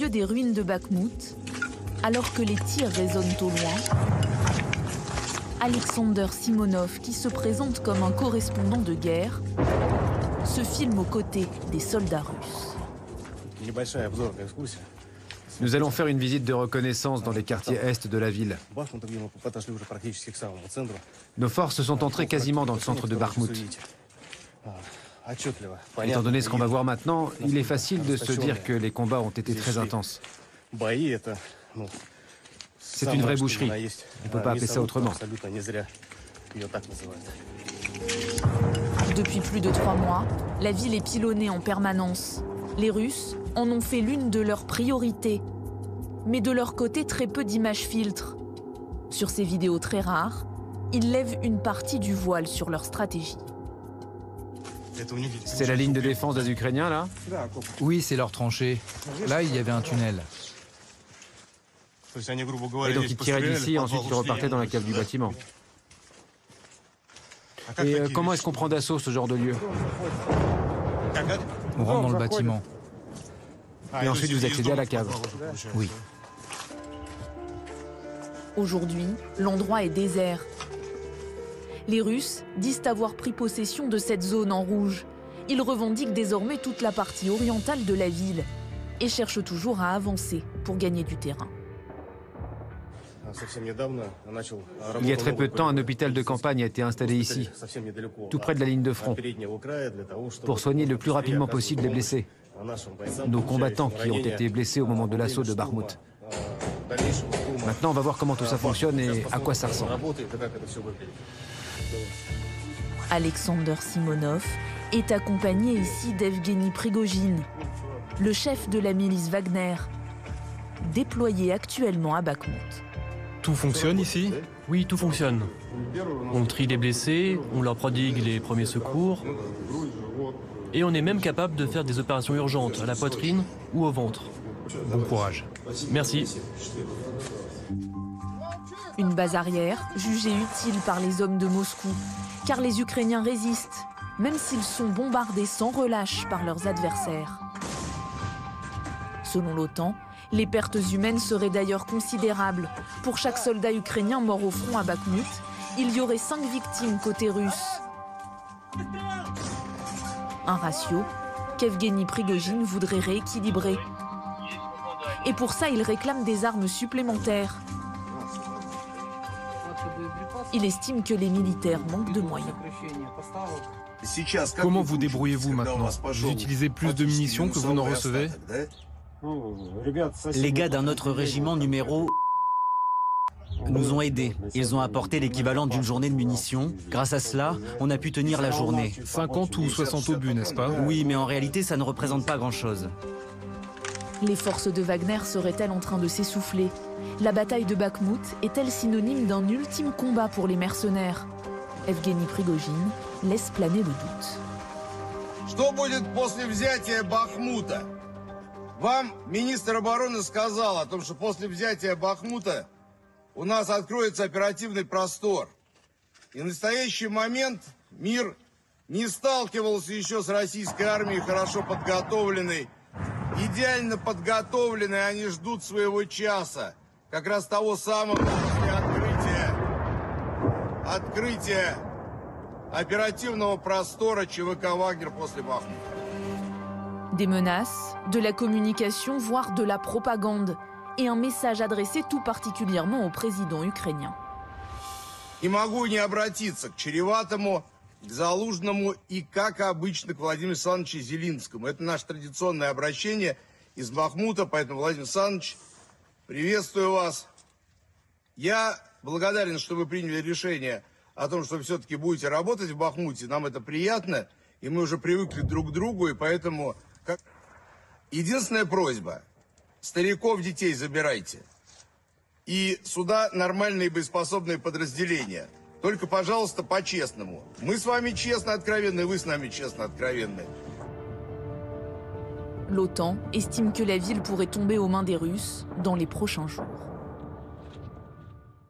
milieu des ruines de Bakhmout, alors que les tirs résonnent au loin, Alexander Simonov, qui se présente comme un correspondant de guerre, se filme aux côtés des soldats russes. Nous allons faire une visite de reconnaissance dans les quartiers est de la ville. Nos forces sont entrées quasiment dans le centre de Bakhmout. Étant donné ce qu'on va voir maintenant, il est facile de se dire que les combats ont été très intenses. C'est une vraie boucherie. On ne peut pas appeler ça autrement. Depuis plus de 3 mois, la ville est pilonnée en permanence. Les Russes en ont fait l'une de leurs priorités. Mais de leur côté, très peu d'images filtrent. Sur ces vidéos très rares, ils lèvent une partie du voile sur leur stratégie. C'est la ligne de défense des Ukrainiens, là? Oui, c'est leur tranchée. Là, il y avait un tunnel. Et donc ils tiraient d'ici, ensuite ils repartaient dans la cave du bâtiment. Et comment est-ce qu'on prend d'assaut ce genre de lieu? On rentre dans le bâtiment. Et ensuite vous accédez à la cave? Oui. Aujourd'hui, l'endroit est désert. Les Russes disent avoir pris possession de cette zone en rouge. Ils revendiquent désormais toute la partie orientale de la ville et cherchent toujours à avancer pour gagner du terrain. Il y a très peu de temps, un hôpital de campagne a été installé ici, tout près de la ligne de front, pour soigner le plus rapidement possible les blessés. Nos combattants qui ont été blessés au moment de l'assaut de Bakhmout. Maintenant, on va voir comment tout ça fonctionne et à quoi ça ressemble. Alexander Simonov est accompagné ici d'Evgeny Prigojine, le chef de la milice Wagner, déployé actuellement à Bakhmout. Tout fonctionne ici? Oui, tout fonctionne. On trie les blessés, on leur prodigue les premiers secours, et on est même capable de faire des opérations urgentes à la poitrine ou au ventre. Bon courage. Merci. Une base arrière jugée utile par les hommes de Moscou, car les Ukrainiens résistent, même s'ils sont bombardés sans relâche par leurs adversaires. Selon l'OTAN, les pertes humaines seraient d'ailleurs considérables. Pour chaque soldat ukrainien mort au front à Bakhmout, il y aurait 5 victimes côté russe. Un ratio qu'Evgeny Prigojine voudrait rééquilibrer. Et pour ça, il réclame des armes supplémentaires. Il estime que les militaires manquent de moyens. Comment vous débrouillez-vous maintenant? Vous utilisez plus de munitions que vous n'en recevez? Les gars d'un autre régiment numéro nous ont aidés. Ils ont apporté l'équivalent d'une journée de munitions. Grâce à cela, on a pu tenir la journée. 50 ou 60 obus, n'est-ce pas? Oui, mais en réalité, ça ne représente pas grand-chose. Les forces de Wagner seraient-elles en train de s'essouffler? La bataille de Bakhmout est-elle synonyme d'un ultime combat pour les mercenaires? Evgeny Prigojine laisse planer le doute. Что будет после взятия Бахмута? Вам министр обороны сказал о том, что после взятия Бахмута у нас откроется оперативный простор. И в настоящий момент мир не сталкивался еще с российской армией, хорошо подготовленной. Идеально подготовленные, они ждут своего часа. Как раз того самого после открытия оперативного простора ЧВК «Вагнер» после Бахмута. Des menaces, de la communication, voire de la propagande, et un message adressé tout particulièrement au président ukrainien. Не могу не обратиться к чреватому, к Залужному и, как обычно, к Владимиру Александровичу Зеленскому. Это наше традиционное обращение из Бахмута, поэтому, Владимир Александрович, приветствую вас. Я благодарен, что вы приняли решение о том, что все-таки будете работать в Бахмуте. Нам это приятно, и мы уже привыкли друг к другу, и поэтому... Единственная просьба. Стариков, детей забирайте. И сюда нормальные боеспособные подразделения. Только, пожалуйста, по-честному. Мы с вами честно откровенны, вы с нами честно откровенны. L'OTAN estime que la ville pourrait tomber aux mains des Russes dans les prochains jours.